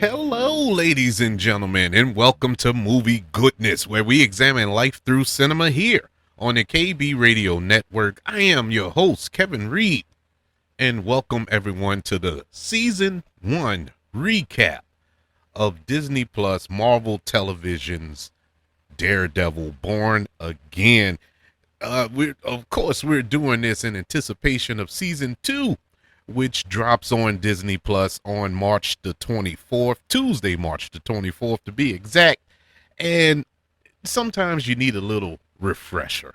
Hello, ladies and gentlemen, and welcome to Movie Goodness, where we examine life through cinema here on the KB Radio Network. I am your host, Kevin Reed, and welcome everyone to the Season 1 recap of Disney Plus Marvel Television's Daredevil Born Again. We're doing this in anticipation of Season 2, which drops on Disney Plus on March the 24th, Tuesday, March the 24th to be exact. And sometimes you need a little refresher,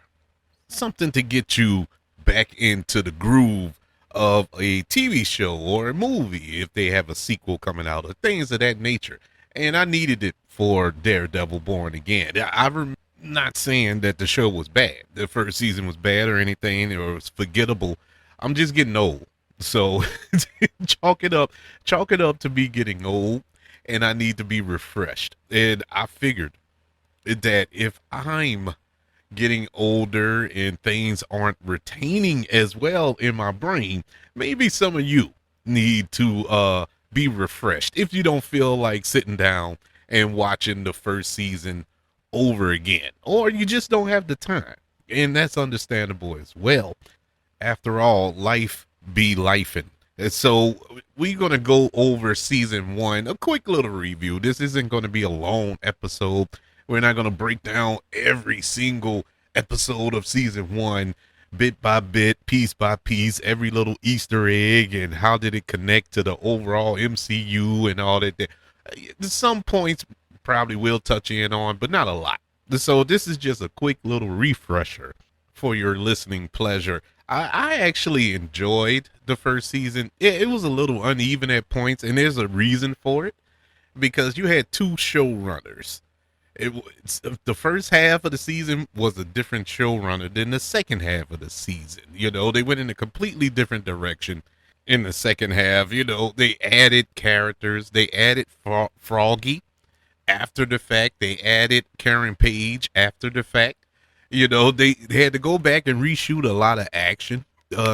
something to get you back into the groove of a TV show or a movie if they have a sequel coming out or things of that nature. And I needed it for Daredevil Born Again. I'm not saying that the show was bad. The first season was bad or anything, or it was forgettable. I'm just getting old. So chalk it up to me getting old, and I need to be refreshed. And I figured that if I'm getting older and things aren't retaining as well in my brain, maybe some of you need to be refreshed if you don't feel like sitting down and watching the first season over again, or you just don't have the time, and that's understandable as well. After all, life be lifing. And so we're going to go over season 1, a quick little review. This isn't going to be a long episode. We're not going to break down every single episode of season 1 bit by bit, piece by piece, every little Easter egg, and how did it connect to the overall MCU and all that. Some points probably will touch in on, but not a lot. So this is just a quick little refresher for your listening pleasure. I actually enjoyed the first season. It was a little uneven at points, and there's a reason for it, because you had two showrunners. The first half of the season was a different showrunner than the second half of the season. You know, they went in a completely different direction in the second half. You know, they added characters. They added Froggy after the fact. They added Karen Page after the fact. You know, they had to go back and reshoot a lot of action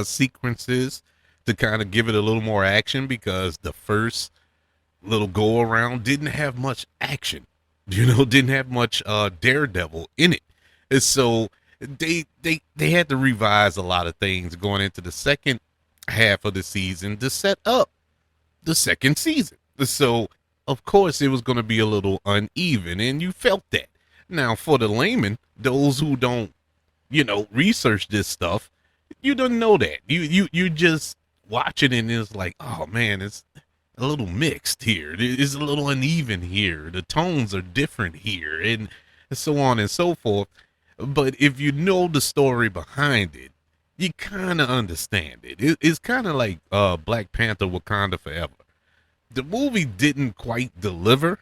sequences to kind of give it a little more action, because the first little go around didn't have much action. You know, didn't have much Daredevil in it. And so they had to revise a lot of things going into the second half of the season to set up the second season. So of course it was going to be a little uneven, and you felt that. Now, for the layman, those who don't, research this stuff, you don't know that. You just watching it, and it's like, oh man, it's a little mixed here. It's a little uneven here. The tones are different here, and so on and so forth. But if you know the story behind it, you kind of understand it. It's kind of like Black Panther: Wakanda Forever. The movie didn't quite deliver,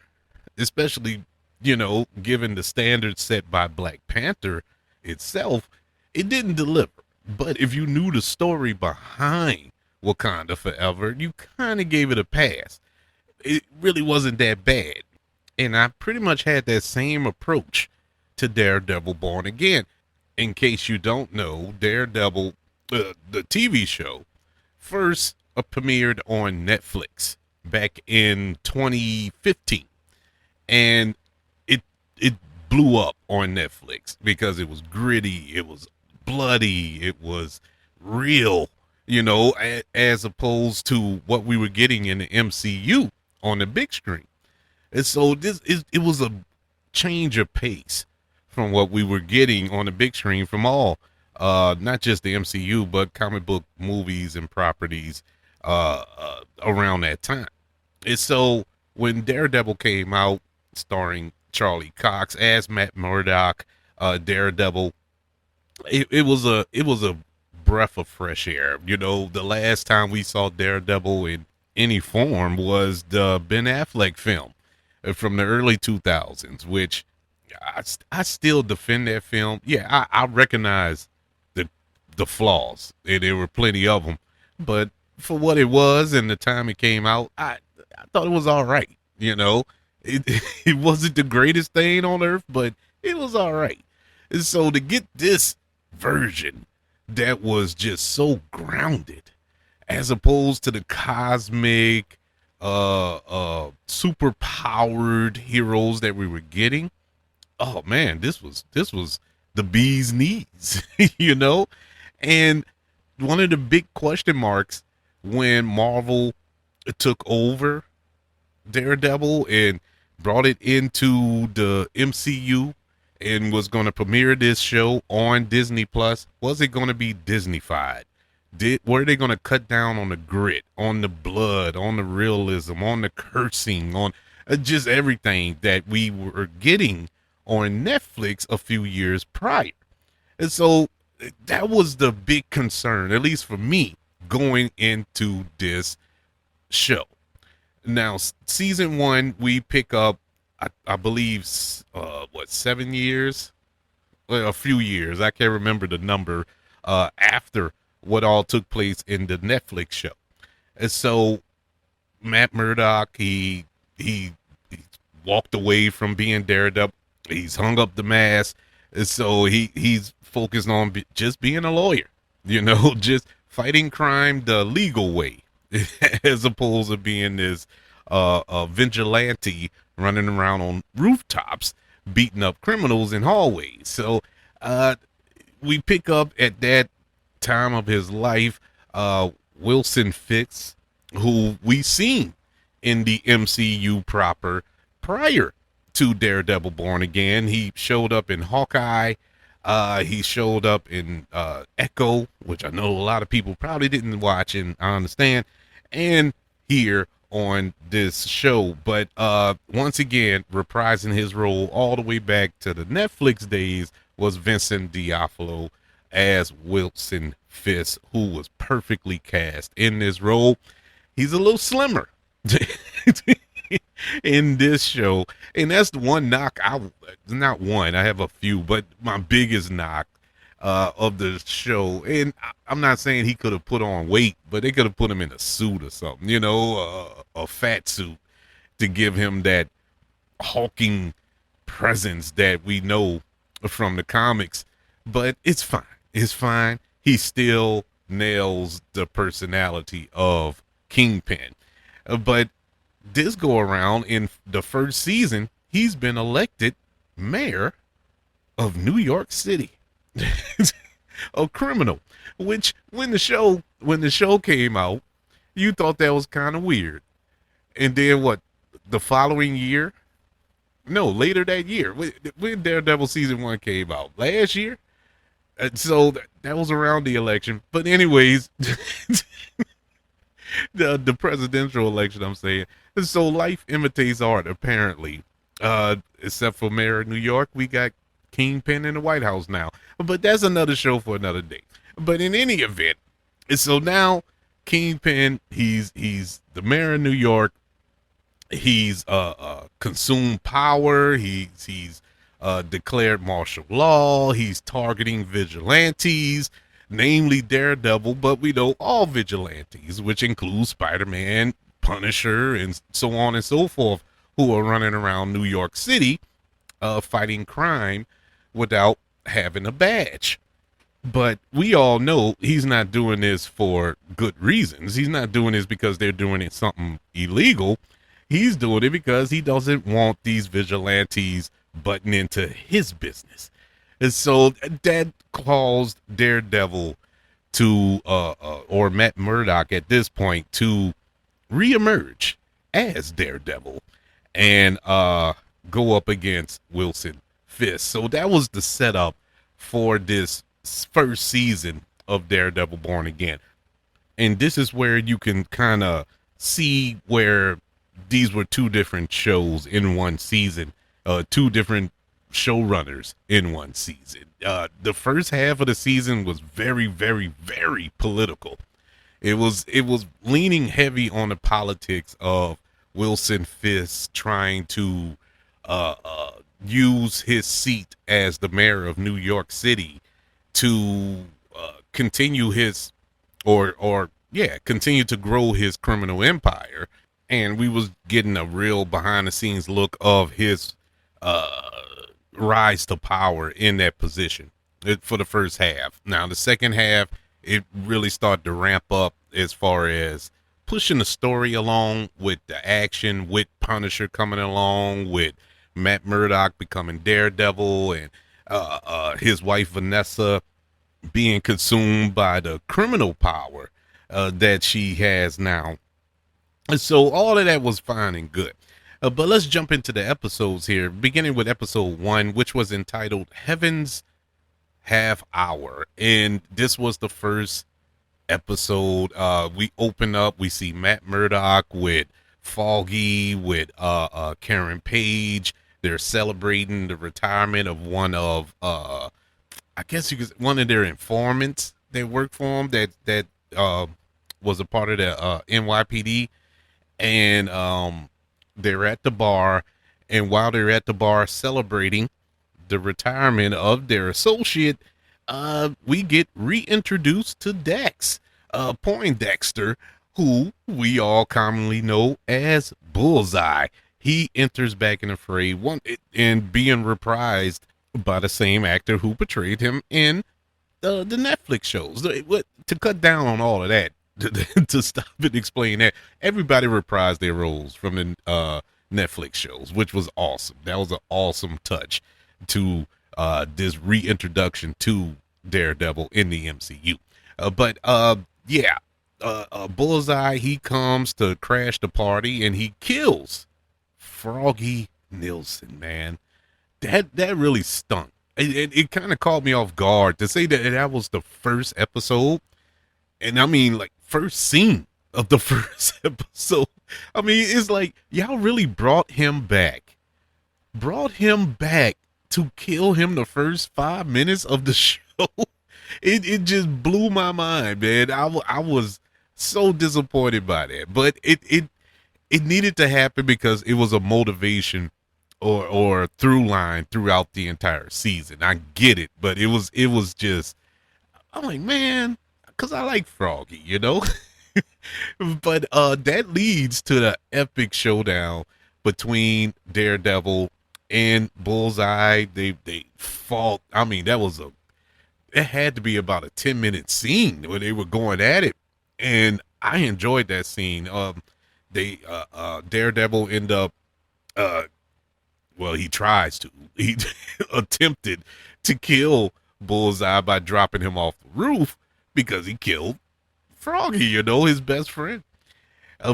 especially given the standards set by Black Panther itself. It didn't deliver. But if you knew the story behind Wakanda Forever, you kind of gave it a pass. It really wasn't that bad. And I pretty much had that same approach to Daredevil Born Again. In case you don't know, Daredevil, the TV show, first premiered on Netflix back in 2015. And it blew up on Netflix because it was gritty, it was bloody, it was real, as opposed to what we were getting in the MCU on the big screen. And so it was a change of pace from what we were getting on the big screen from all, not just the MCU, but comic book movies and properties around that time. And so when Daredevil came out, starring Charlie Cox as Matt Murdock, Daredevil, it was a breath of fresh air. The last time we saw Daredevil in any form was the Ben Affleck film from the early 2000s, which I still defend that film. Yeah, I recognize the flaws, and there were plenty of them, but for what it was and the time it came out, I thought it was all right. It wasn't the greatest thing on earth, but it was all right. And so to get this version that was just so grounded, as opposed to the cosmic, super powered heroes that we were getting. Oh man, this was the bee's knees, you know? And one of the big question marks when Marvel took over Daredevil and brought it into the MCU and was going to premiere this show on Disney Plus, was it going to be Disneyfied? Were they going to cut down on the grit, on the blood, on the realism, on the cursing, on just everything that we were getting on Netflix a few years prior? And so that was the big concern, at least for me, going into this show. Now, season one, we pick up, I believe, 7 years? Well, a few years. I can't remember the number after what all took place in the Netflix show. And so Matt Murdock, he walked away from being Daredevil. He's hung up the mask. And so he's focused on just being a lawyer, just fighting crime the legal way, as opposed to being this vigilante running around on rooftops beating up criminals in hallways. So we pick up at that time of his life Wilson Fisk, who we seen in the MCU proper prior to Daredevil Born Again. He showed up in Hawkeye. He showed up in Echo, which I know a lot of people probably didn't watch, and I understand, and here on this show. But once again, reprising his role all the way back to the Netflix days was Vincent D'Onofrio as Wilson Fisk, who was perfectly cast in this role. He's a little slimmer in this show, and that's the one knock. Not one, I have a few, but my biggest knock of the show. And I'm not saying he could have put on weight, but they could have put him in a suit or something, a fat suit to give him that hulking presence that we know from the comics. But it's fine. It's fine. He still nails the personality of Kingpin. But this go around in the first season, he's been elected mayor of New York City. A criminal, which when the show came out, you thought that was kind of weird. And then what, the following year, no, later that year, when Daredevil season 1 came out last year, so that was around the election. But anyways, the presidential election, I'm saying. So life imitates art, apparently. Except for Mayor of New York, we got Kingpin in the White House now. But that's another show for another day. But in any event, so now Kingpin, he's the mayor of New York. He's consumed power. He's declared martial law. He's targeting vigilantes, namely Daredevil, but we know all vigilantes, which includes Spider-Man, Punisher, and so on and so forth, who are running around New York City fighting crime without having a badge. But we all know he's not doing this for good reasons. He's not doing this because they're doing it something illegal. He's doing it because he doesn't want these vigilantes butting into his business. And so that caused Daredevil to, or Matt Murdock at this point, to reemerge as Daredevil and go up against Wilson Fisk. So that was the setup for this first season of Daredevil Born Again. And this is where you can kind of see where these were two different shows in one season, two different showrunners in one season. The first half of the season was very, very, very political. It was leaning heavy on the politics of Wilson Fisk trying to use his seat as the mayor of New York City to continue his continue to grow his criminal empire. And we was getting a real behind the scenes look of his rise to power in that position for the first half. Now the second half, it really started to ramp up as far as pushing the story along with the action, with Punisher coming along, with Matt Murdock becoming Daredevil, and his wife Vanessa being consumed by the criminal power that she has now. And so all of that was fine and good. But let's jump into the episodes here, beginning with episode 1, which was entitled Heaven's Half Hour. And this was the first episode. We open up, we see Matt Murdock with Foggy, with Karen Page. They're celebrating the retirement of one of I guess you could, one of their informants that worked for them, that was a part of the NYPD. And they're at the bar, and while they're at the bar celebrating the retirement of their associate, we get reintroduced to Dex, Poindexter, who we all commonly know as Bullseye. He enters back in the fray, and being reprised by the same actor who portrayed him in the Netflix shows. To cut down on all of that, to stop and explain that, everybody reprised their roles from the Netflix shows, which was awesome. That was an awesome touch to this reintroduction to Daredevil in the MCU. Bullseye, he comes to crash the party, and he kills Froggy Nilsson, man. That really stunk. It kind of caught me off guard to say that was the first episode. And I mean, like, first scene of the first episode. I mean, it's like, y'all really brought him back to kill him the first 5 minutes of the show. It just blew my mind, man. I was so disappointed by that, but it needed to happen because it was a motivation or through line throughout the entire season. I get it, but it was just, I'm like, man, because I like Froggy, you know. But that leads to the epic showdown between Daredevil and Bullseye. They fought. I mean, it had to be about a 10-minute scene where they were going at it, and I enjoyed that scene. Daredevil end up he tries to. He attempted to kill Bullseye by dropping him off the roof because he killed Froggy, you know, his best friend.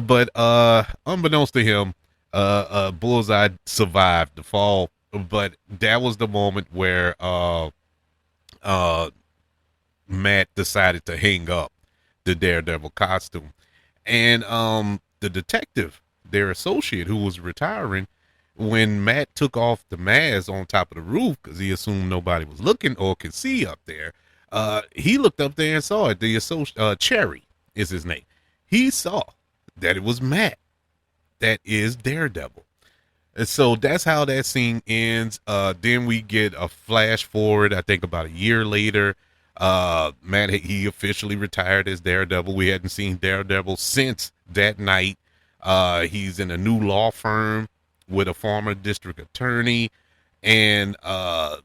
But unbeknownst to him, Bullseye survived the fall. But that was the moment where Matt decided to hang up the Daredevil costume. And the detective, their associate who was retiring, when Matt took off the mask on top of the roof because he assumed nobody was looking or could see up there, he looked up there and saw it. The associate, Cherry is his name. He saw that it was Matt. That is Daredevil. And so that's how that scene ends. Then we get a flash forward, I think about a year later. Matt, he officially retired as Daredevil. We hadn't seen Daredevil since that night. He's in a new law firm with a former district attorney, and Karen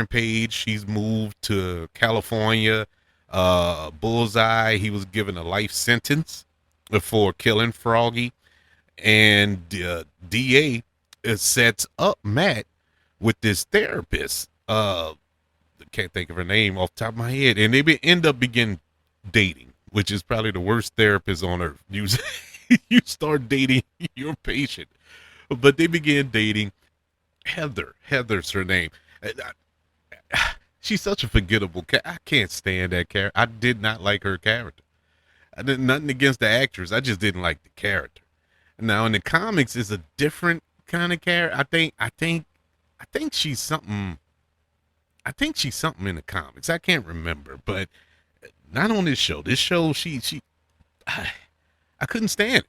Page, she's moved to California. Bullseye, he was given a life sentence for killing Froggy, and the DA sets up Matt with this therapist. I can't think of her name off the top of my head, and they end up begin dating, which is probably the worst therapist on earth. You start dating your patient, but they began dating. Heather's her name. She's such a forgettable I can't stand that character. I did not like her character. I did nothing against the actress. I just didn't like the character. Now in the comics, it's a different kind of character. I think she's something. I think she's something in the comics. I can't remember, but not on this show. This show, I couldn't stand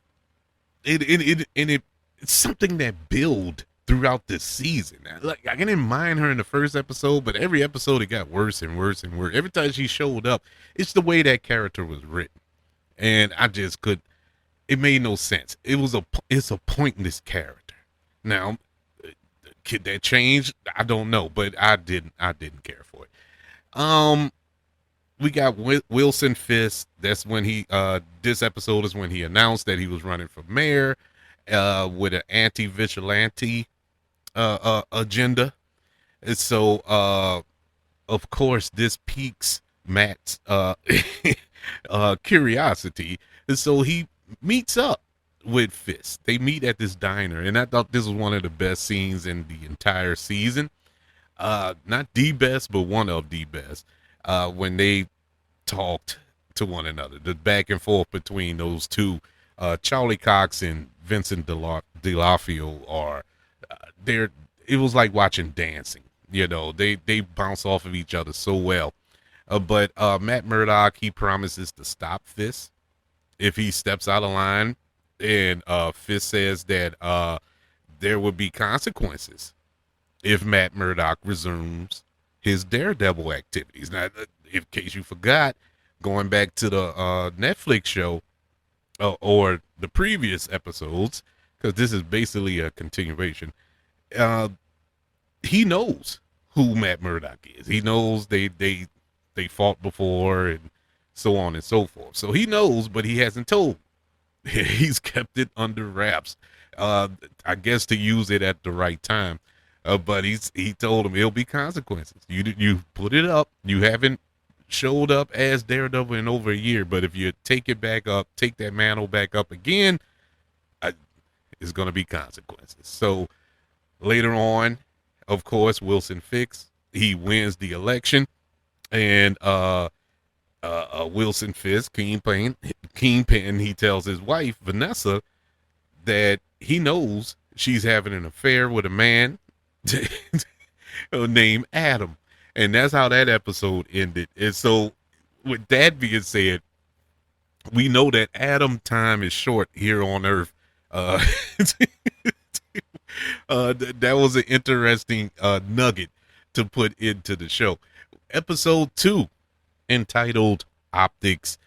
it. It's something that built throughout this season. Like, I didn't mind her in the first episode, but every episode it got worse and worse and worse. Every time she showed up, it's the way that character was written, and I just could. It made no sense. It's a pointless character. Now, could that change? I don't know, but I didn't care for it. we got Wilson Fisk. That's when this episode is when he announced that he was running for mayor, with an anti-vigilante agenda. And so, of course, this piques Matt's curiosity. And so he meets up with Fisk. They meet at this diner, and I thought this was one of the best scenes in the entire season. Not the best, but one of the best. When they talked to one another, the back and forth between those two, Charlie Cox and Vincent D'Onofrio are they're. It was like watching dancing. You know, they bounce off of each other so well. But Matt Murdock, he promises to stop Fisk if he steps out of line, and Fisk says that there would be consequences if Matt Murdock resumes his Daredevil activities. Now, in case you forgot, going back to the Netflix show or the previous episodes, because this is basically a continuation, he knows who Matt Murdock is. He knows they fought before and so on and so forth. So he knows, but he hasn't told. He's kept it under wraps. I guess to use it at the right time. But he told him it'll be consequences. You put it up. You haven't showed up as Daredevil in over a year, but if you take that mantle back up again, it's going to be consequences. So later on, of course, Wilson Fisk, he wins the election, and Wilson Fisk, Kingpin, he tells his wife Vanessa that he knows she's having an affair with a man named Adam, and that's how that episode ended. And so, with that being said, we know that Adam time is short here on Earth. That was an interesting nugget to put into the show. Episode 2, entitled Optics.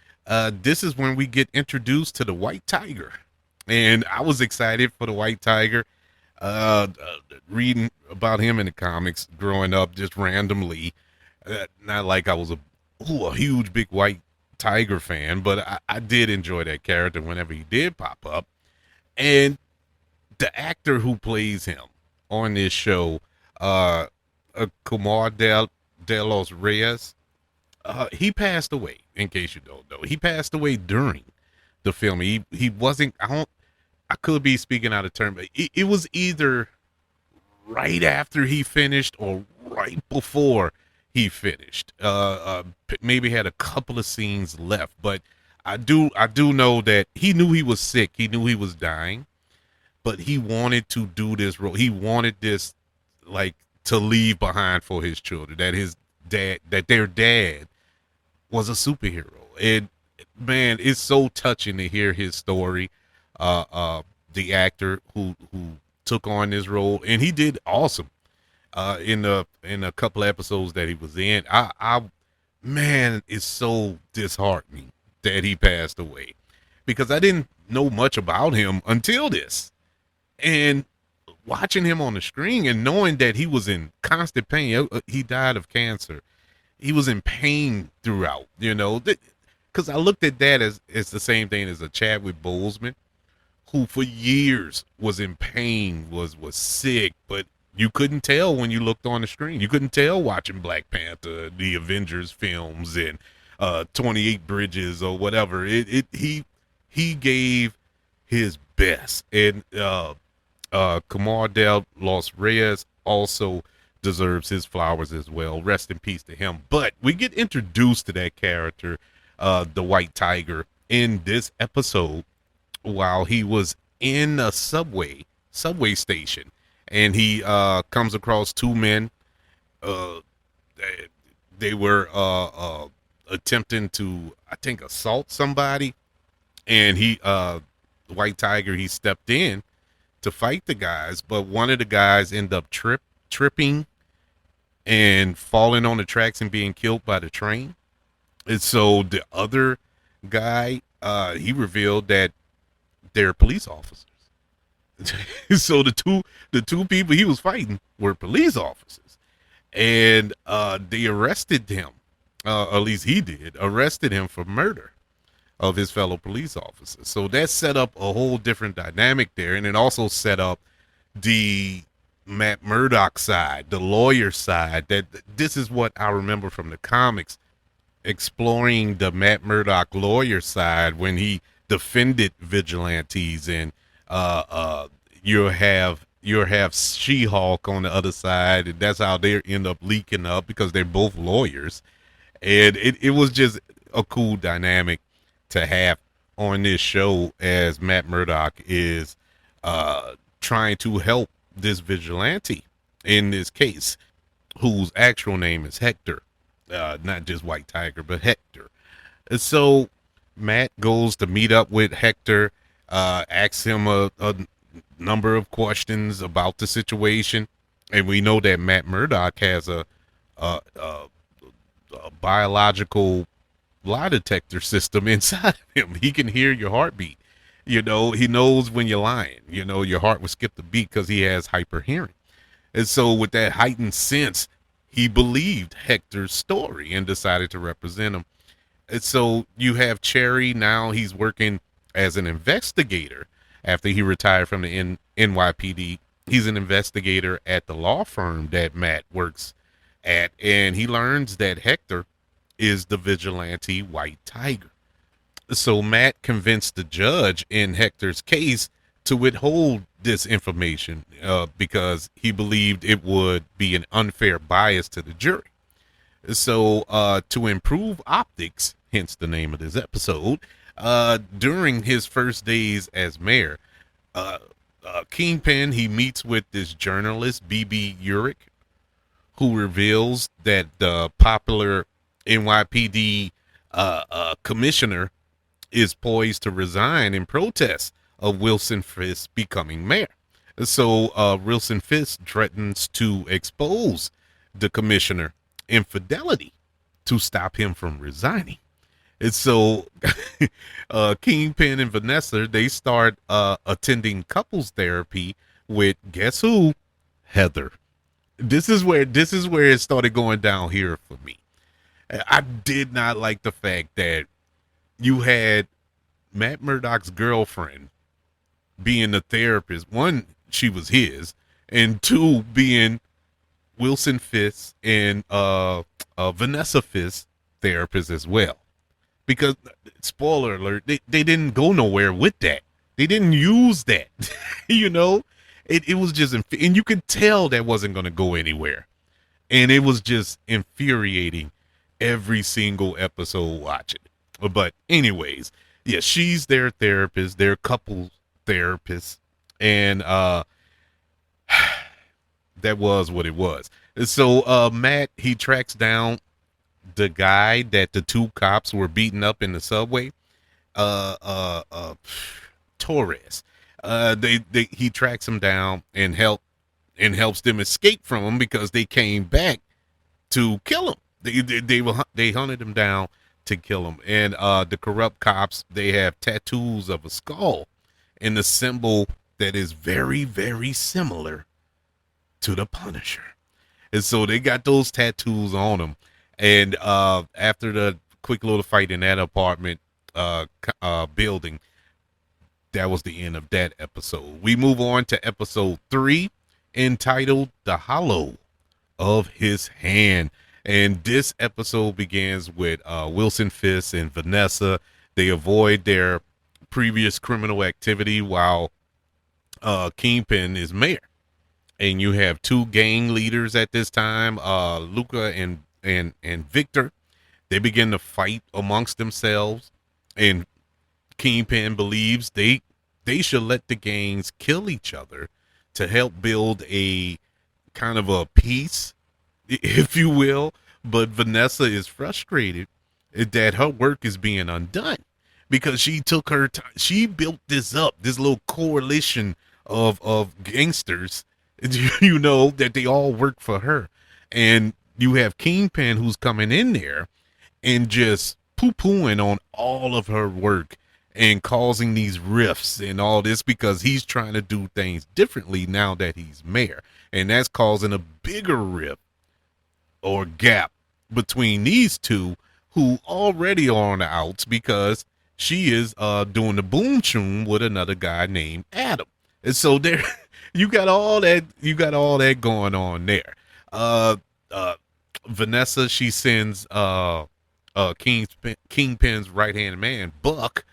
This is when we get introduced to the White Tiger, and I was excited for the White Tiger. Reading about him in the comics growing up just randomly, not like I was a huge big White Tiger fan, but I did enjoy that character whenever he did pop up. And the actor who plays him on this show, Kumar de los Reyes, he passed away. In case you don't know, he passed away during the film. He wasn't. I could be speaking out of turn, but it was either right after he finished or right before he finished. Maybe had a couple of scenes left, but I do know that he knew he was sick. He knew he was dying, but he wanted to do this role. He wanted this, like, to leave behind for his children, that their dad was a superhero. And man, it's so touching to hear his story. The actor who took on this role, and he did awesome in a couple of episodes that he was in. Man, it's so disheartening that he passed away, because I didn't know much about him until this, and watching him on the screen and knowing that he was in constant pain. He died of cancer. He was in pain throughout, because I looked at that as it's the same thing as a Chadwick Boseman, who for years was in pain, was sick, but you couldn't tell when you looked on the screen. You couldn't tell watching Black Panther, the Avengers films, and 28 Bridges or whatever. He gave his best, and Kumar de los Reyes also deserves his flowers as well. Rest in peace to him. But we get introduced to that character, the White Tiger, in this episode while he was in a subway station, and he comes across two men. They were attempting to, I think, assault somebody, and the White Tiger, he stepped in to fight the guys, but one of the guys ended up tripping and falling on the tracks and being killed by the train. And so the other guy, he revealed that they're police officers. So the two people he was fighting were police officers, and they arrested him. at least he did, arrested him for murder of his fellow police officers. So that set up a whole different dynamic there, and it also set up the Matt Murdock side, the lawyer side. That this is what I remember from the comics, exploring the Matt Murdock lawyer side when he defended vigilantes, and you'll have She-Hulk on the other side, and that's how they end up leaking up because they're both lawyers, and it was just a cool dynamic to have on this show as Matt Murdock is trying to help this vigilante in this case, whose actual name is Hector, not just White Tiger, but Hector. And so Matt goes to meet up with Hector, asks him a number of questions about the situation, and we know that Matt Murdock has a biological lie detector system inside of him. He can hear your heartbeat. He knows when you're lying. Your heart will skip the beat because he has hyper hearing. And so with that heightened sense, he believed Hector's story and decided to represent him. And so you have Cherry now. He's working as an investigator after he retired from the NYPD. He's an investigator at the law firm that Matt works at, and he learns that Hector is the vigilante White Tiger. So Matt convinced the judge in Hector's case to withhold this information because he believed it would be an unfair bias to the jury. So to improve optics, hence the name of this episode, during his first days as mayor, Kingpin, he meets with this journalist, B.B. Urich, who reveals that the popular NYPD commissioner is poised to resign in protest of Wilson Fisk becoming mayor. So Wilson Fisk threatens to expose the commissioner infidelity to stop him from resigning. And so Kingpin and Vanessa, they start attending couples therapy with, guess who? Heather. This is where it started going down here for me. I did not like the fact that you had Matt Murdock's girlfriend being the therapist. One, she was his, and two, being Wilson Fisk and Vanessa Fisk therapist as well. Because, spoiler alert, they didn't go nowhere with that. They didn't use that. It was just, and you could tell that wasn't going to go anywhere. And it was just infuriating every single episode watching. But anyways, yeah, she's their therapist, their couple therapist, and that was what it was. So Matt, he tracks down the guy that the two cops were beating up in the subway, Torres. He tracks him down and helps them escape from him because they came back to kill him. They hunted him down to kill him. And the corrupt cops, they have tattoos of a skull and the symbol that is very, very similar to the Punisher. And so they got those tattoos on them. And after the quick little fight in that apartment building, that was the end of that episode. We move on to episode 3, entitled The Hollow of His Hand. And this episode begins with Wilson Fisk and Vanessa. They avoid their previous criminal activity while Kingpin is mayor. And you have two gang leaders at this time, Luca and Victor. They begin to fight amongst themselves, and Kingpin believes they should let the gangs kill each other to help build a kind of a peace, if you will. But Vanessa is frustrated that her work is being undone because she took her time. She built this little coalition of gangsters, that they all work for her. And you have Kingpin who's coming in there and just poo-pooing on all of her work and causing these rifts and all this because he's trying to do things differently now that he's mayor. And that's causing a bigger rift or gap between these two who already are on the outs because she is doing the boom tune with another guy named Adam. And so there you got all that going on there. Uh uh Vanessa, she sends Kingpin's right hand man, Buck,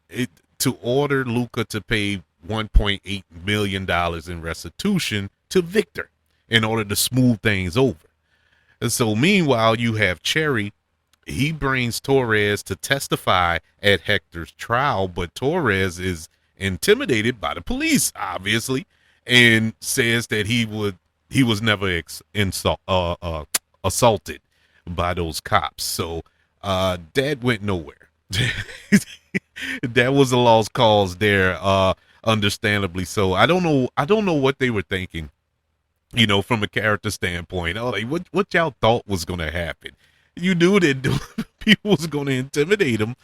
it, to order Luca to pay $1.8 million in restitution to Victor in order to smooth things over. And so meanwhile, you have Cherry. He brings Torres to testify at Hector's trial, but Torres is intimidated by the police, obviously, and says that he was never assaulted by those cops. So that went nowhere. That was a lost cause there, understandably so. I don't know what they were thinking, from a character standpoint. Oh, like what y'all thought was gonna happen. You knew that people was gonna intimidate them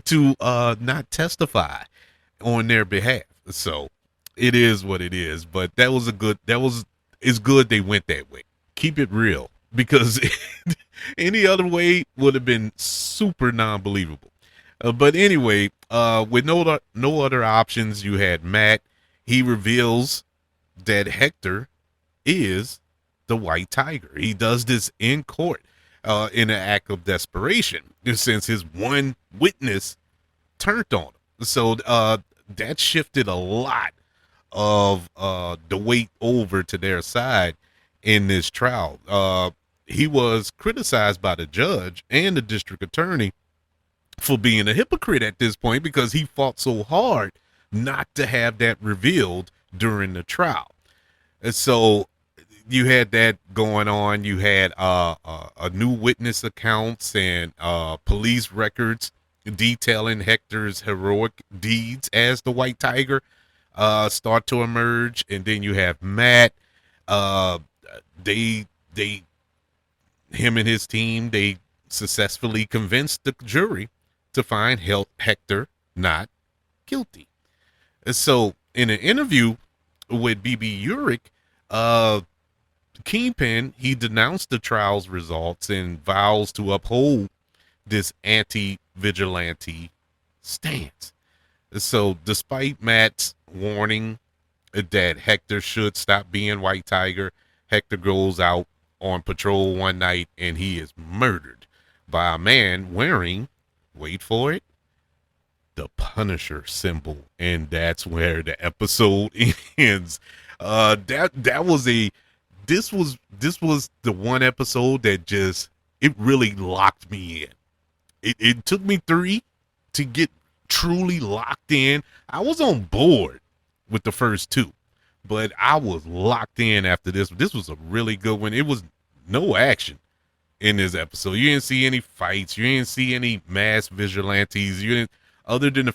to not testify on their behalf. So it is what it is. But it's good they went that way. Keep it real, because any other way would have been super non-believable. But anyway, with no other options, you had Matt. He reveals that Hector is the White Tiger. He does this in court, in an act of desperation, since his one witness turned on him. So that shifted a lot of the weight over to their side in this trial. He was criticized by the judge and the district attorney for being a hypocrite at this point, because he fought so hard not to have that revealed during the trial. And so you had that going on. You had a new witness accounts and police records detailing Hector's heroic deeds as the White Tiger start to emerge. And then you have Matt. They him and his team, they successfully convinced the jury to find Hector not guilty. And so in an interview with BB Urick, Kingpin, he denounced the trial's results and vows to uphold this anti-vigilante stance. So despite Matt's warning that Hector should stop being White Tiger, Hector goes out on patrol one night and he is murdered by a man wearing, wait for it, the Punisher symbol. And that's where the episode ends. This was the one episode that it really locked me in. It took me 3 to get truly locked in. I was on board with the first 2, but I was locked in after this. This was a really good one. It was no action in this episode. You didn't see any fights. You didn't see any mass vigilantes. You didn't, other than the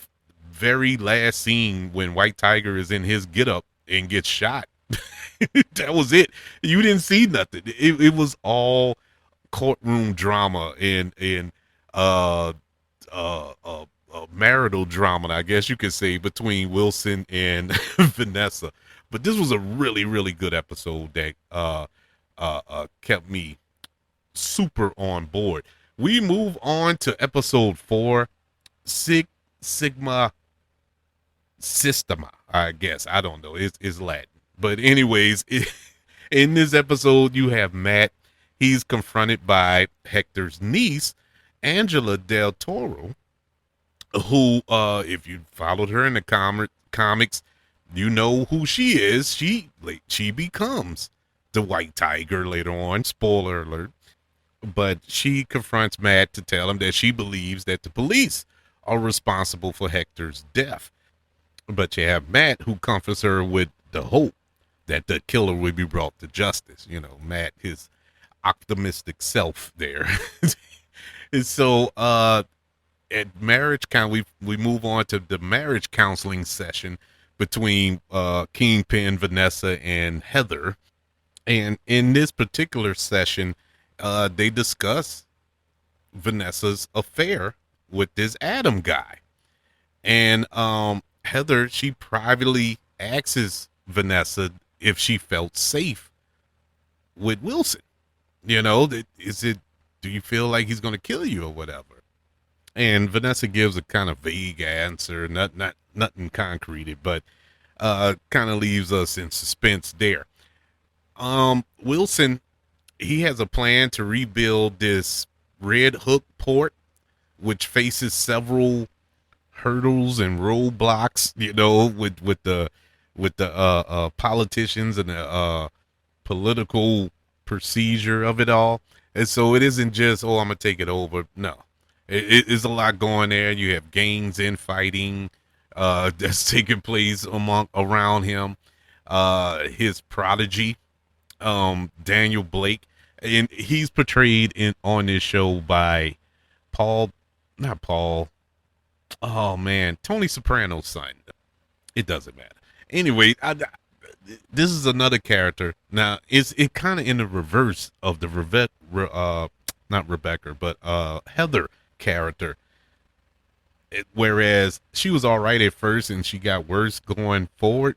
very last scene when White Tiger is in his getup and gets shot. That was it. You didn't see nothing. It was all courtroom drama and marital drama, I guess you could say, between Wilson and Vanessa. But this was a really, really good episode that kept me super on board. We move on to episode 4, Sigma Systema, I guess. I don't know. It's Latin. But anyways, in this episode, you have Matt. He's confronted by Hector's niece, Angela Del Toro, who, if you followed her in the comics, you know who she is. She becomes the White Tiger later on. Spoiler alert. But she confronts Matt to tell him that she believes that the police are responsible for Hector's death. But you have Matt, who comforts her with the hope that the killer will be brought to justice. Matt, his optimistic self there. And so at marriage we move on to the marriage counseling session between Kingpin, Vanessa, and Heather. And in this particular session, they discuss Vanessa's affair with this Adam guy. And Heather, she privately asks Vanessa if she felt safe with Wilson. Is it do you feel like he's going to kill you or whatever? And Vanessa gives a kind of vague answer, nothing concreted, but kind of leaves us in suspense there. Wilson, he has a plan to rebuild this Red Hook port, which faces several hurdles and roadblocks, with the politicians and the political procedure of it all. And so it isn't just, oh, I'm gonna take it over. No, it is a lot going there. You have gangs infighting that's taking place around him. His prodigy, Daniel Blake, and he's portrayed on this show by Paul, not Paul. Oh man, Tony Soprano's son. It doesn't matter. Anyway, this is another character. Now, it kind of in the reverse of the not Rebecca, but Heather character. Whereas she was all right at first and she got worse going forward.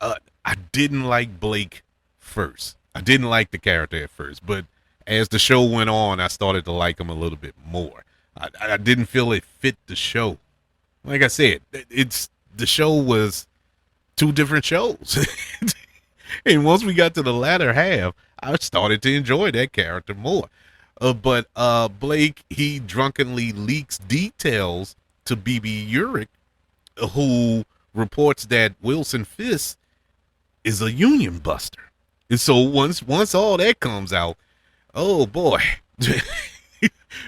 I didn't like Blake first. I didn't like the character at first, but as the show went on, I started to like him a little bit more. I didn't feel it fit the show. Like I said, the show was two different shows. And once we got to the latter half, I started to enjoy that character more. But Blake, he drunkenly leaks details to BB Urich, who reports that Wilson Fisk is a union buster. And so once all that comes out, oh boy,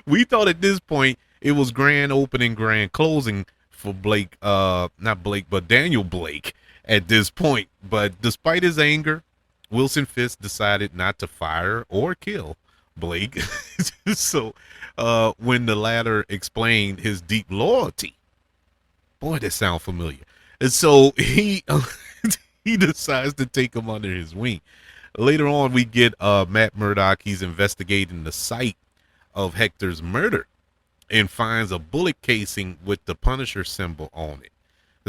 we thought at this point it was grand opening, grand closing for Blake, not Blake, but Daniel Blake at this point. But despite his anger, Wilson Fisk decided not to fire or kill Blake. So when the latter explained his deep loyalty, boy, that sounds familiar. And so he he decides to take him under his wing. Later on, we get Matt Murdock. He's investigating the site of Hector's murder and finds a bullet casing with the Punisher symbol on it.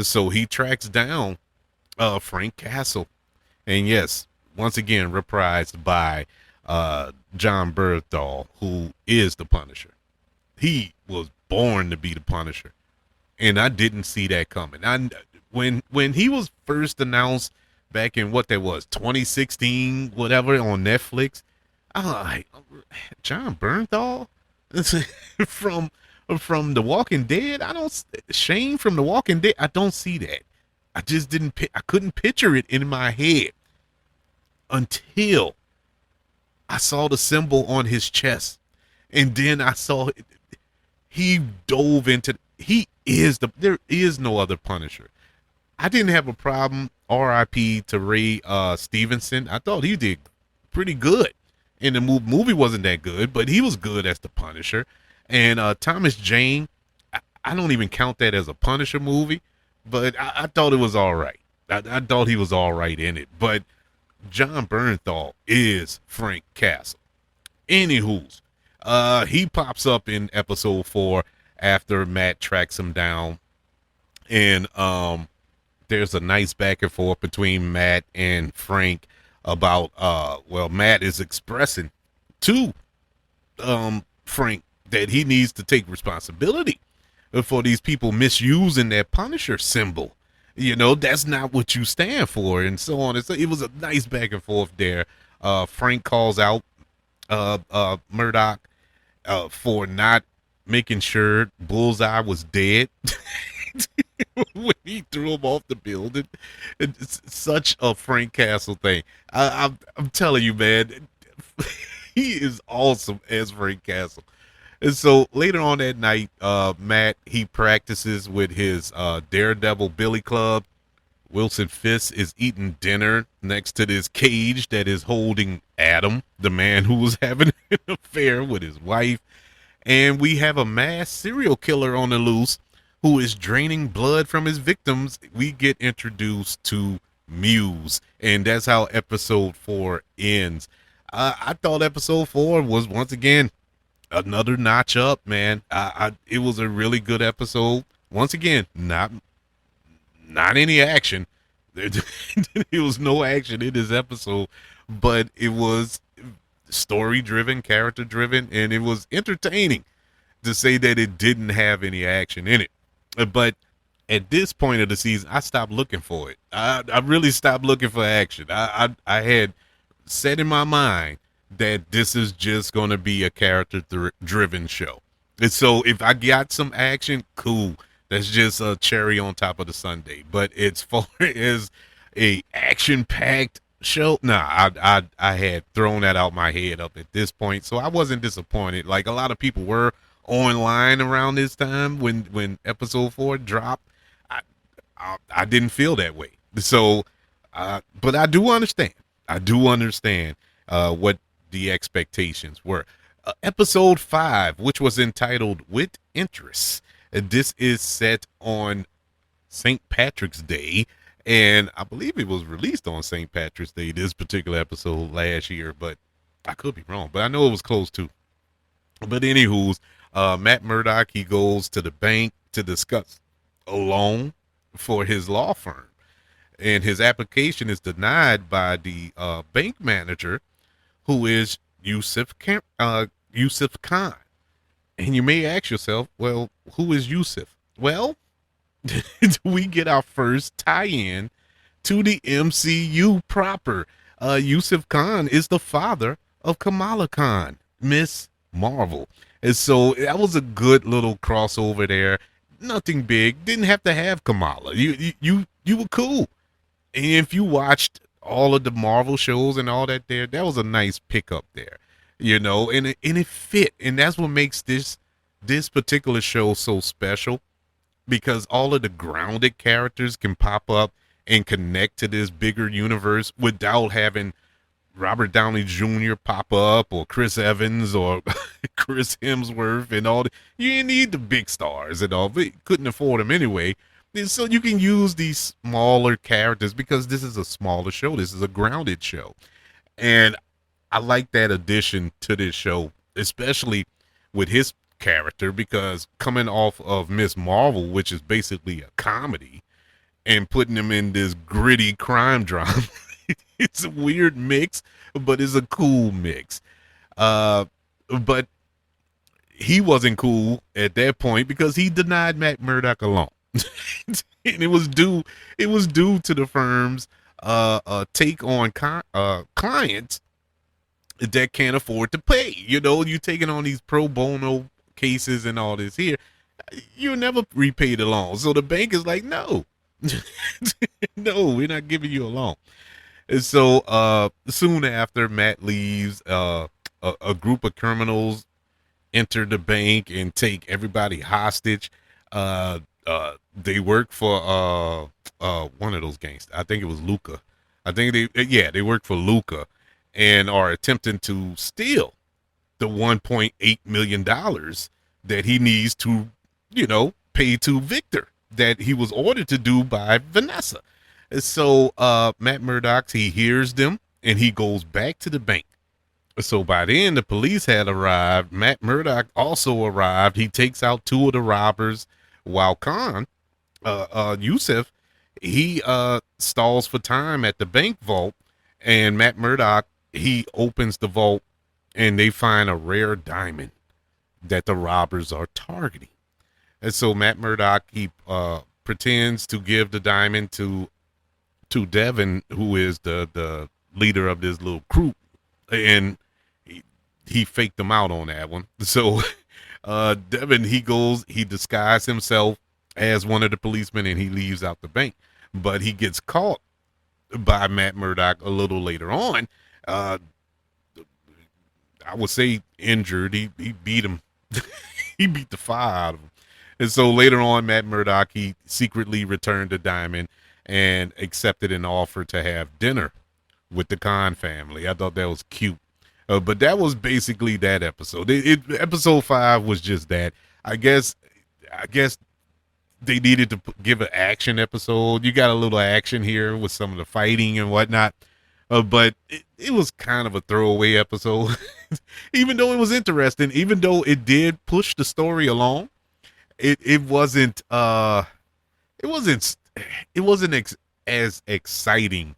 So he tracks down Frank Castle. And yes, once again, reprised by John Bernthal, who is the Punisher. He was born to be the Punisher. And I didn't see that coming. When he was first announced back in what that was, 2016, whatever, on Netflix, I was like, John Bernthal from The Walking Dead. Shane from The Walking Dead. I don't see that. I just didn't. I couldn't picture it in my head until I saw the symbol on his chest, and then I saw he dove into. There is no other Punisher. I didn't have a problem. R.I.P. to Ray Stevenson. I thought he did pretty good. And the movie wasn't that good, but he was good as the Punisher. And Thomas Jane, I don't even count that as a Punisher movie, but I thought it was all right. I thought he was all right in it. But John Bernthal is Frank Castle. Anywho's, he pops up in episode 4 after Matt tracks him down. And there's a nice back and forth between Matt and Frank about Matt is expressing to Frank that he needs to take responsibility for these people misusing that Punisher symbol. That's not what you stand for, and so on. It was a nice back and forth there. Frank calls out Murdock for not making sure Bullseye was dead when he threw him off the building. It's such a Frank Castle thing. I'm telling you, man, he is awesome as Frank Castle. And so later on that night, Matt, he practices with his Daredevil Billy Club. Wilson Fisk is eating dinner next to this cage that is holding Adam, the man who was having an affair with his wife. And we have a mass serial killer on the loose who is draining blood from his victims. We get introduced to Muse, and that's how episode 4 ends. I thought episode 4 was, once again, another notch up, man. It was a really good episode. Once again, not any action. There was no action in this episode, but it was story driven, character driven, and it was entertaining, to say that it didn't have any action in it. But at this point of the season, I stopped looking for it. I really stopped looking for action. I had set in my mind that this is just going to be a character driven show. And so if I got some action, cool. That's just a cherry on top of the sundae. But as far as a action packed show, nah, I had thrown that out my head up at this point. So I wasn't disappointed. Like a lot of people were online around this time when episode 4 dropped. I didn't feel that way. So, but I do understand. I do understand what the expectations were. Episode 5, which was entitled "With Interest," this is set on St. Patrick's Day, and I believe it was released on St. Patrick's Day. This particular episode last year, but I could be wrong. But I know it was close to. But anywho's, Matt Murdock, he goes to the bank to discuss a loan for his law firm, and his application is denied by the bank manager, who is Yusuf Khan. And you may ask yourself, well, who is Yusuf? Well, we get our first tie-in to the MCU proper. Yusuf Khan is the father of Kamala Khan, Miss Marvel. And so that was a good little crossover there. Nothing big. Didn't have to have Kamala. You were cool. And if you watched all of the Marvel shows and all that there, that was a nice pickup there. And it fit. And that's what makes this particular show so special, because all of the grounded characters can pop up and connect to this bigger universe without having Robert Downey Jr. pop up, or Chris Evans, or Chris Hemsworth, and all. You didn't need the big stars and all, but you couldn't afford them anyway. And so you can use these smaller characters, because this is a smaller show. This is a grounded show. And I like that addition to this show, especially with his character, because coming off of Miss Marvel, which is basically a comedy, and putting him in this gritty crime drama, it's a weird mix, but it's a cool mix. But he wasn't cool at that point, because he denied Matt Murdock a loan. And it was due to the firm's take on clients that can't afford to pay. You taking on these pro bono cases and all this here, you'll never repay the loan. So the bank is like, no, no, we're not giving you a loan. And so soon after Matt leaves, a group of criminals enter the bank and take everybody hostage. They work for one of those gangsters. I think it was Luca. I think they work for Luca, and are attempting to steal the $1.8 million that he needs to, pay to Victor, that he was ordered to do by Vanessa. And so Matt Murdock, he hears them, and he goes back to the bank. So by then, the police had arrived. Matt Murdock also arrived. He takes out 2 of the robbers, while Khan, Yusuf, he stalls for time at the bank vault, and Matt Murdock, he opens the vault, and they find a rare diamond that the robbers are targeting. And so Matt Murdock, he pretends to give the diamond to Devin, who is the leader of this little crew, and he faked them out on that one. So Devin, he disguised himself as one of the policemen, and he leaves out the bank. But he gets caught by Matt Murdock a little later on. I would say injured. He beat him. He beat the fire out of him. And so later on, Matt Murdock, he secretly returned the diamond and accepted an offer to have dinner with the Khan family. I thought that was cute. But that was basically that episode. Episode 5 was just that. I guess they needed to give an action episode. You got a little action here with some of the fighting and whatnot. But it was kind of a throwaway episode. Even though it was interesting, even though it did push the story along, it wasn't as exciting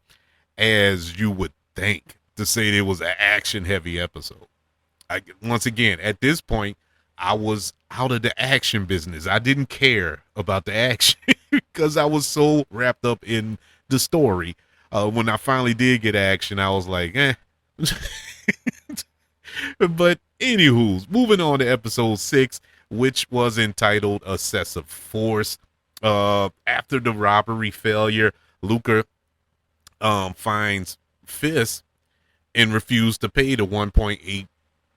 as you would think. to say it was an action heavy episode. Once again, at this point, I was out of the action business. I didn't care about the action because I was so wrapped up in the story. When I finally did get action, I was like, eh. But anywho, moving on to episode 6, which was entitled Excessive Force. After the robbery failure, Luca finds Fisk and refused to pay the $1.8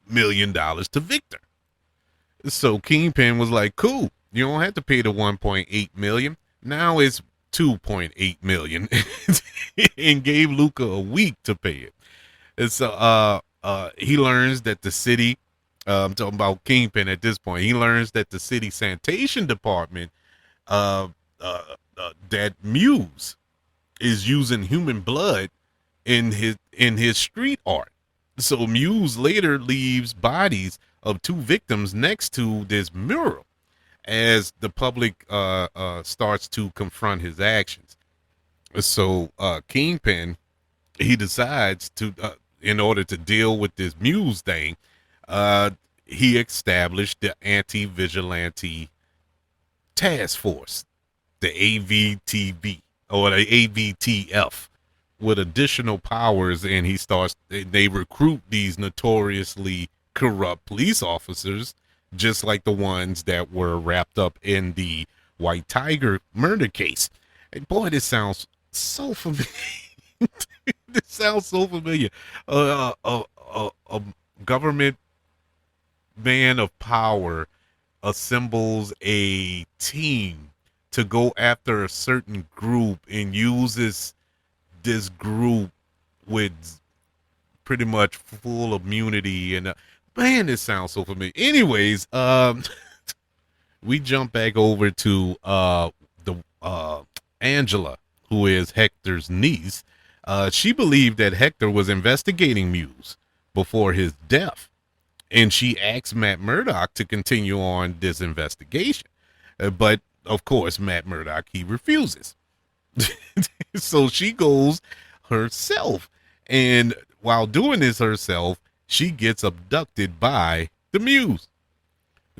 million to Victor. So Kingpin was like, cool, you don't have to pay the 1.8 million. Now it's 2.8 million and gave Luca a week to pay it. And so he learns that the city, I'm talking about Kingpin at this point, he learns that the city sanitation department, that Muse is using human blood in his street art. So Muse later leaves bodies of 2 victims next to this mural as the public starts to confront his actions. So Kingpin, he decides to, in order to deal with this Muse thing, he established the anti-vigilante task force, the AVTV or the AVTF, with additional powers, and they recruit these notoriously corrupt police officers, just like the ones that were wrapped up in the White Tiger murder case. And boy, this sounds so familiar. This sounds so familiar. A government man of power assembles a team to go after a certain group and uses this group with pretty much full immunity. And man, this sounds so familiar. Anyways, we jump back over to the Angela, who is Hector's niece. She believed that Hector was investigating Muse before his death, and she asked Matt Murdock to continue on this investigation. But of course, Matt Murdock, he refuses. So she goes herself, and while doing this herself, she gets abducted by the Muse.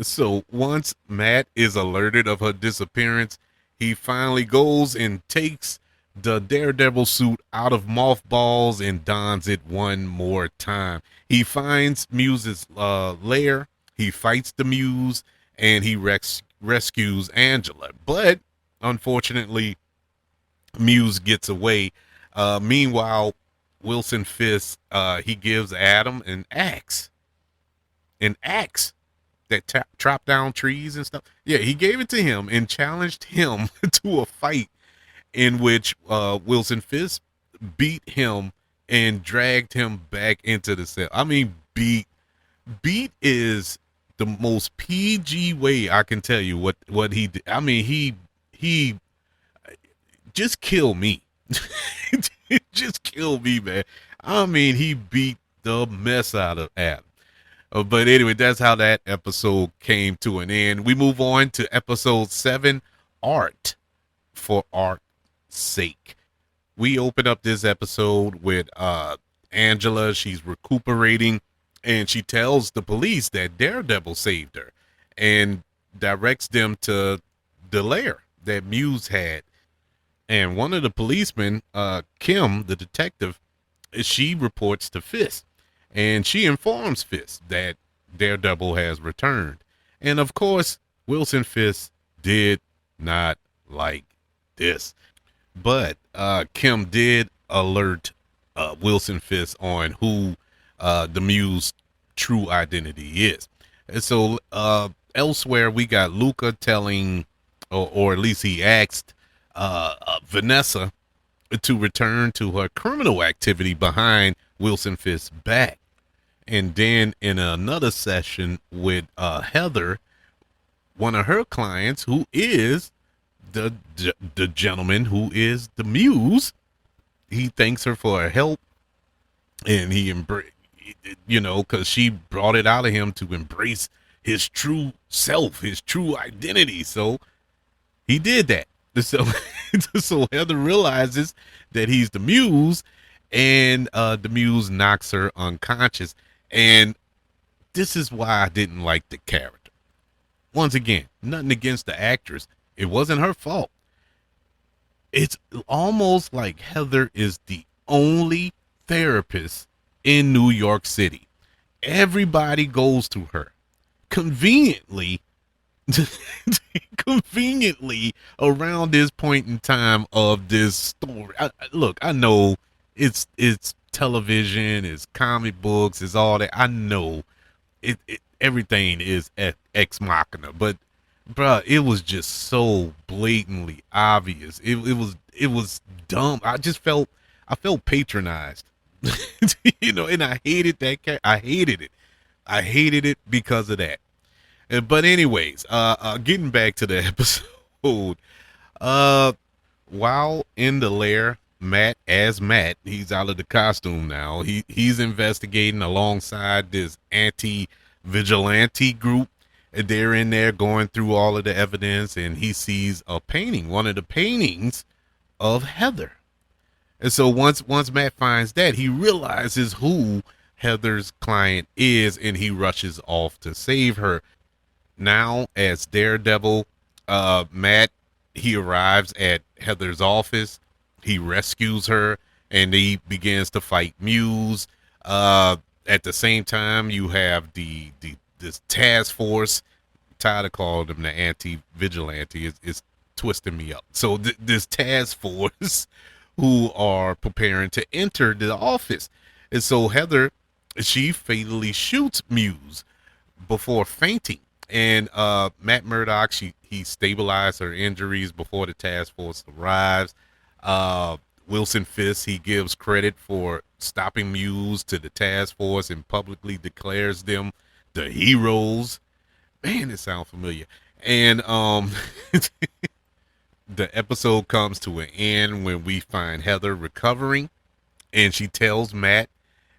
So once Matt is alerted of her disappearance, he finally goes and takes the Daredevil suit out of mothballs and dons it one more time. He finds Muse's lair, he fights the Muse, and he rescues Angela. But unfortunately, Muse gets away. Meanwhile, Wilson Fisk, he gives Adam an axe that chop down trees and stuff. Yeah, he gave it to him and challenged him to a fight in which Wilson Fisk beat him and dragged him back into the cell. I mean, beat is the most PG way I can tell you what he did. I mean, he just kill me. Just kill me, man. I mean, he beat the mess out of Adam. But anyway, that's how that episode came to an end. We move on to episode 7, Art for Art's Sake. We open up this episode with Angela. She's recuperating, and she tells the police that Daredevil saved her and directs them to the lair that Muse had. And one of the policemen, Kim, the detective, she reports to Fisk. And she informs Fisk that Daredevil has returned. And of course, Wilson Fisk did not like this. But Kim did alert Wilson Fisk on who the Muse's true identity is. And so elsewhere, we got Luca telling, or at least he asked Vanessa to return to her criminal activity behind Wilson Fisk's back. And then in another session with Heather, one of her clients, who is the gentleman who is the Muse, he thanks her for her help, and he because she brought it out of him to embrace his true self, his true identity. So he did that. So Heather realizes that he's the Muse, and the muse knocks her unconscious. And this is why I didn't like the character. Once again, nothing against the actress. It wasn't her fault. It's almost like Heather is the only therapist in New York City. Everybody goes to her. Conveniently, conveniently around this point in time of this story. Look, I know it's television, it's comic books, it's all that. I know it everything is ex machina, but bruh, it was just so blatantly obvious. It was dumb. I felt patronized. And I hated that. I hated it. I hated it because of that. But anyways, getting back to the episode, uh, while in the lair, Matt, he's out of the costume now. He's investigating alongside this anti-vigilante group. And they're in there going through all of the evidence, and he sees a painting, one of the paintings of Heather. And so once Matt finds that, he realizes who Heather's client is, and he rushes off to save her. Now, as Daredevil, Matt, he arrives at Heather's office. He rescues her, and he begins to fight Muse. At the same time, you have this task force. Tired of calling them the anti-vigilante. Is twisting me up. So this task force who are preparing to enter the office, and so Heather, she fatally shoots Muse before fainting. And Matt Murdock, he stabilized her injuries before the task force arrives. Wilson Fisk, he gives credit for stopping Muse to the task force and publicly declares them the heroes. Man, it sounds familiar. And the episode comes to an end when we find Heather recovering, and she tells Matt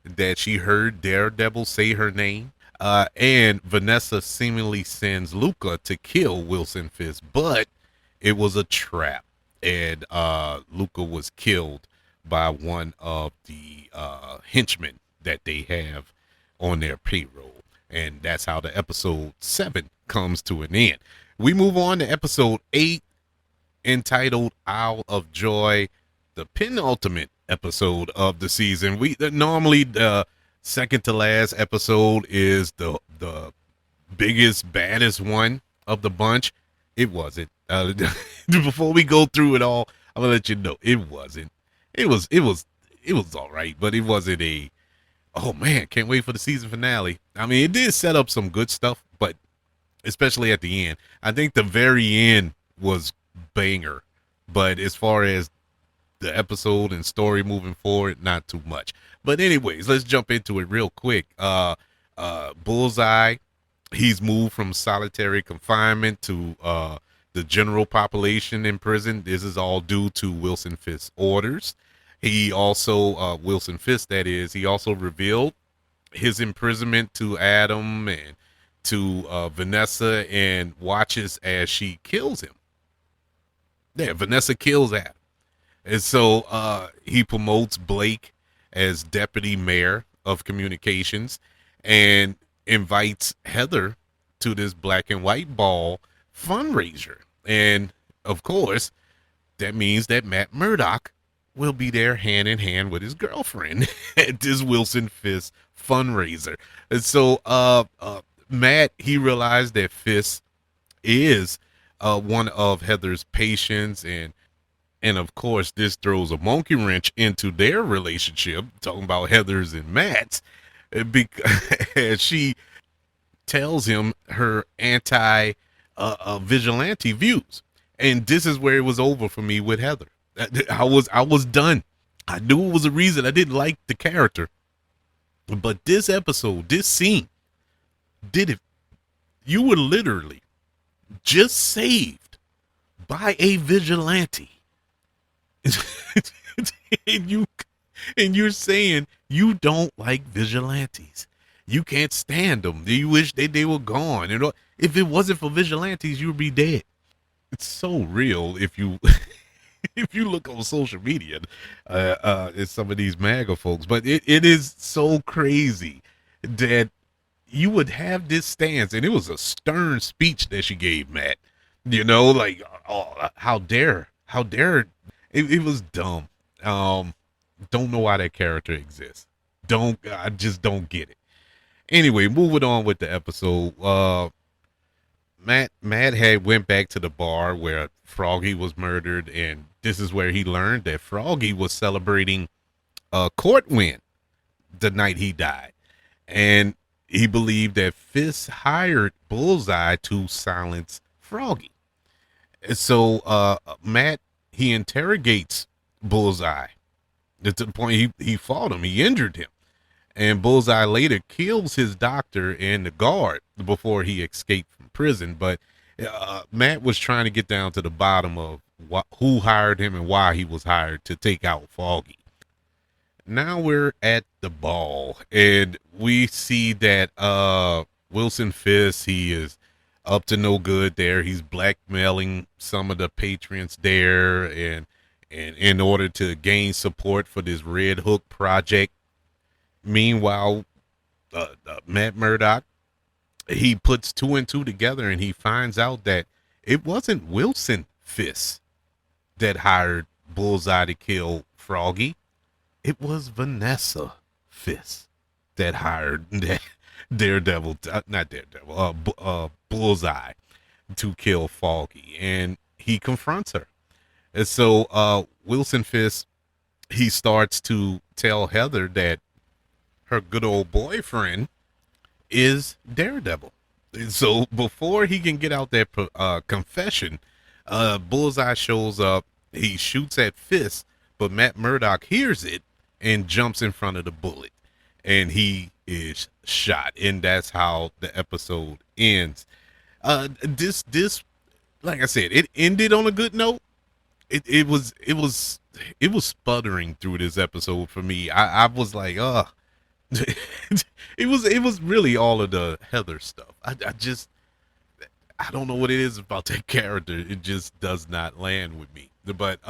that she heard Daredevil say her name. And Vanessa seemingly sends Luca to kill Wilson Fisk, but it was a trap, and Luca was killed by one of the henchmen that they have on their payroll. And that's how the episode 7 comes to an end. We move on to episode 8, entitled Isle of Joy, the penultimate episode of the season. We normally the second to last episode is the biggest, baddest one of the bunch. It wasn't. Before we go through it all, I'm gonna let you know it wasn't. It was all right, but it wasn't a. Oh man, can't wait for the season finale. I mean, it did set up some good stuff, but especially at the end, I think the very end was banger. But as far as the episode and story moving forward, not too much. But anyways, let's jump into it real quick. Bullseye, he's moved from solitary confinement to the general population in prison. This is all due to Wilson Fisk's orders. He also, Wilson Fisk, that is, he also revealed his imprisonment to Adam and to Vanessa, and watches as she kills him. Yeah, Vanessa kills Adam. And so he promotes Blake as deputy mayor of communications and invites Heather to this black and white ball fundraiser. And of course, that means that Matt Murdock will be there hand in hand with his girlfriend at this Wilson Fisk fundraiser. And so Matt, he realized that Fisk is one of Heather's patients, and of course, this throws a monkey wrench into their relationship, talking about Heather's and Matt's, because she tells him her anti-vigilante views. And this is where it was over for me with Heather. I was done. I knew it was a reason I didn't like the character. But this episode, this scene, did it. You were literally just saved by a vigilante. and you're saying you don't like vigilantes. You can't stand them. You wish they were gone. You know, if it wasn't for vigilantes, you'd be dead. It's so real if you if you look on social media, it's some of these MAGA folks. But it is so crazy that you would have this stance, and it was a stern speech that she gave, Matt. You know, like, oh, how dare, it was dumb. Don't know why that character exists. I just don't get it. Anyway, moving on with the episode. Matt had went back to the bar where Froggy was murdered, and this is where he learned that Froggy was celebrating a court win the night he died, and he believed that Fisk hired Bullseye to silence Froggy. And so Matt, he interrogates Bullseye to the point he fought him, he injured him. And Bullseye later kills his doctor and the guard before he escaped from prison. But Matt was trying to get down to the bottom of who hired him and why he was hired to take out Foggy. Now we're at the ball, and we see that Wilson Fisk, he is up to no good there. He's blackmailing some of the patrons there, and in order to gain support for this Red Hook project. Meanwhile, Matt Murdock, he puts two and two together, and he finds out that it wasn't Wilson Fisk that hired Bullseye to kill Froggy. It was Vanessa Fisk that hired Daredevil, not Daredevil, Bullseye to kill Foggy, and he confronts her. And so Wilson Fisk, he starts to tell Heather that her good old boyfriend is Daredevil. And so before he can get out that confession, Bullseye shows up. He shoots at Fisk, but Matt Murdock hears it and jumps in front of the bullet, and he is shot. And that's how the episode ends. This, like I said, it ended on a good note. It was sputtering through this episode for me. I was like, it was really all of the Heather stuff. I don't know what it is about that character. It just does not land with me. But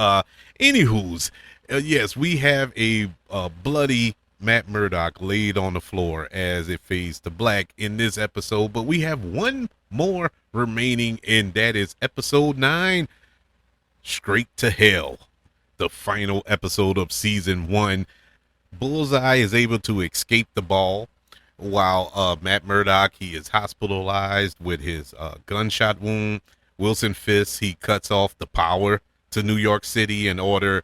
anywho's, yes, we have a bloody Matt Murdock laid on the floor as it fades to black in this episode. But we have one more remaining, and that is episode 9, Straight to Hell, the final episode of season 1. Bullseye is able to escape the ball while Matt Murdock, he is hospitalized with his gunshot wound. Wilson Fisk, he cuts off the power to New York City in order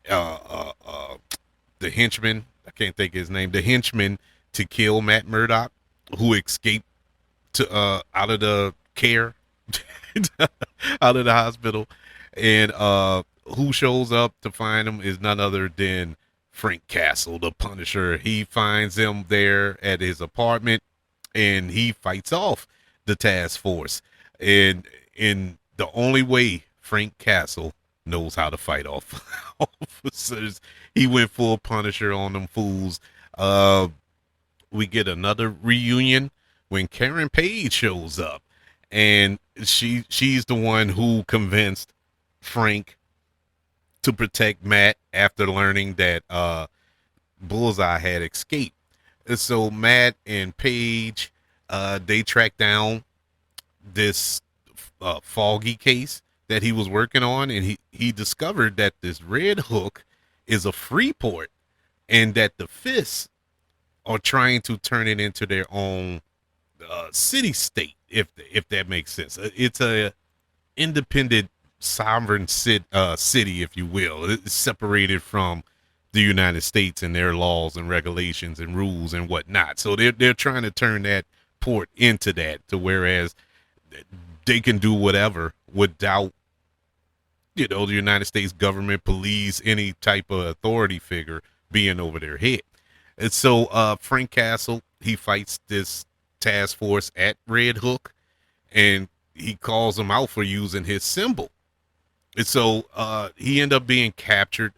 the henchman, I can't think of his name, the henchman to kill Matt Murdock, who escaped to out of the care out of the hospital. And who shows up to find him is none other than Frank Castle, the Punisher. He finds him there at his apartment, and he fights off the task force. And in the only way Frank Castle knows how to fight off officers, he went full Punisher on them fools. We get another reunion when Karen Page shows up, and she's the one who convinced Frank to protect Matt after learning that Bullseye had escaped. And so Matt and Paige, they track down this Foggy case that he was working on, and he discovered that this Red Hook is a free port, and that the Fists are trying to turn it into their own city state, if that makes sense. It's a independent sovereign city, if you will. It's separated from the United States and their laws and regulations and rules and whatnot. So they're trying to turn that port into that, to whereas they can do whatever without, the United States government, police, any type of authority figure being over their head. And so Frank Castle, he fights this task force at Red Hook, and he calls them out for using his symbol. And so he ended up being captured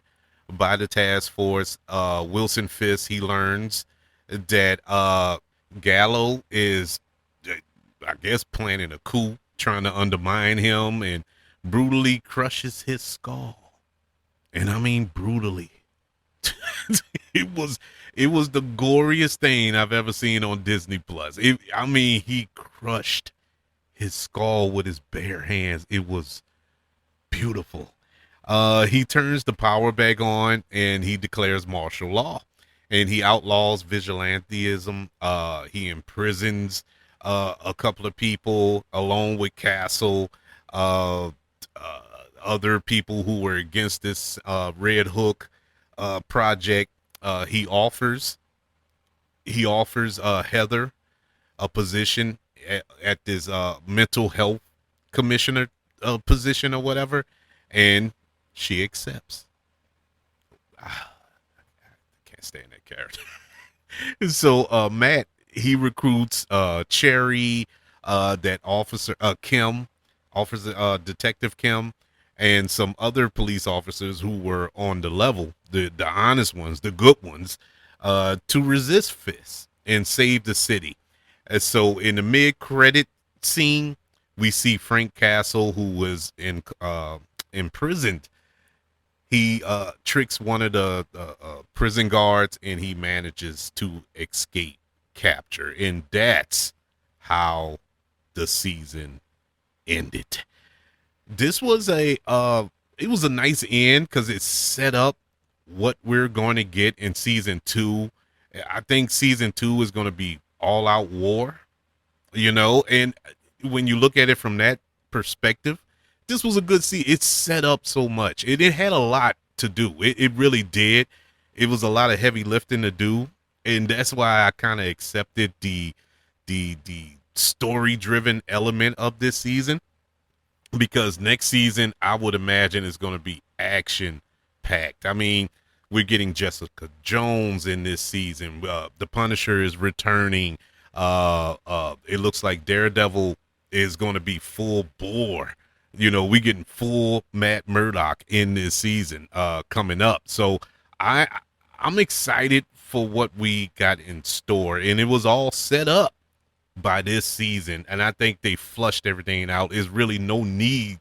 by the task force. Wilson Fisk, he learns that Gallo is, I guess, planning a coup, trying to undermine him, and brutally crushes his skull. and I mean brutally. it was it was the goriest thing I've ever seen on Disney Plus. I mean, he crushed his skull with his bare hands. It was beautiful. He turns the power back on and he declares martial law, and he outlaws vigilantism. He imprisons a couple of people along with Castle, uh, uh, other people who were against this Red Hook project. He offers Heather a position at this mental health commissioner position or whatever, and she accepts. Ah, I can't stand that character. So Matt, he recruits Cherry, that officer Kim, officer Detective Kim, and some other police officers who were on the level, the honest ones, the good ones, to resist Fisk and save the city. And so in the mid credit scene, we see Frank Castle, who was imprisoned. He tricks one of the prison guards, and he manages to escape capture, and that's how the season ended. This was it was a nice end because it set up what we're going to get in season two. I think season two is going to be all out war, and when you look at it from that perspective, this was a good season. It set up so much. It had a lot to do. It really did. It was a lot of heavy lifting to do, and that's why I kind of accepted the story driven element of this season, because next season I would imagine is going to be action packed. I mean, we're getting Jessica Jones in this season. The Punisher is returning. It looks like Daredevil is going to be full bore. We getting full Matt Murdock in this season coming up. So I'm excited for what we got in store, and it was all set up by this season, and I think they flushed everything out. There's really no need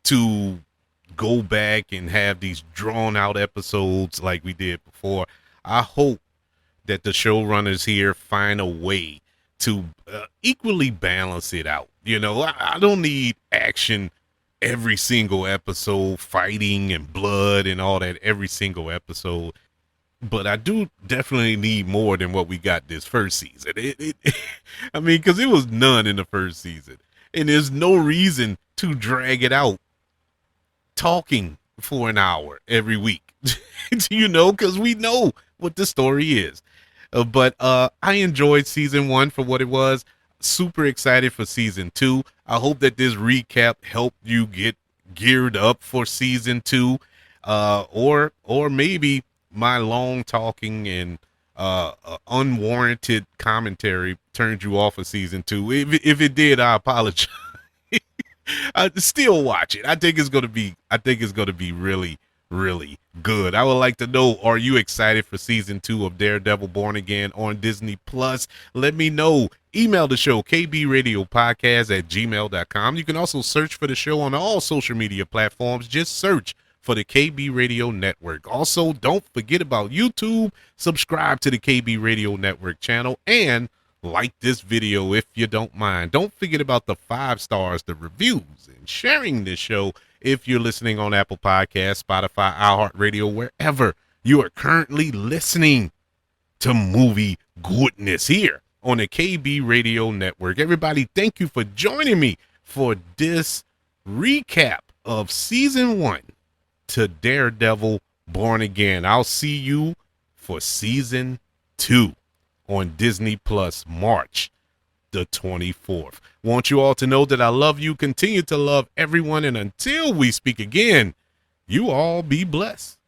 to go back and have these drawn out episodes like we did before. I hope that the showrunners here find a way to equally balance it out. I don't need action every single episode, fighting and blood and all that every single episode. But I do definitely need more than what we got this first season. I mean, because it was none in the first season, and there's no reason to drag it out talking for an hour every week, because we know what the story is. But I enjoyed season one for what it was. Super excited for season two. I hope that this recap helped you get geared up for season two, or maybe my long talking and unwarranted commentary turned you off of season two. If it did, I apologize. I still watch it. I think it's gonna be really, really good. I would like to know, are you excited for season 2 of Daredevil Born Again on Disney Plus? Let me know. Email the show, kbradiopodcast@gmail.com. You can also search for the show on all social media platforms. Just search for the KB Radio Network. Also, don't forget about YouTube. Subscribe to the KB Radio Network channel and like this video if you don't mind. Don't forget about the 5 stars, the reviews, and sharing this show if you're listening on Apple Podcasts, Spotify, iHeartRadio, wherever you are currently listening to Movie Goodness here on the KB Radio Network. Everybody, thank you for joining me for this recap of season 1 to Daredevil Born Again. I'll see you for season 2 on Disney Plus, March the 24th. Want you all to know that I love you, continue to love everyone, and until we speak again, you all be blessed.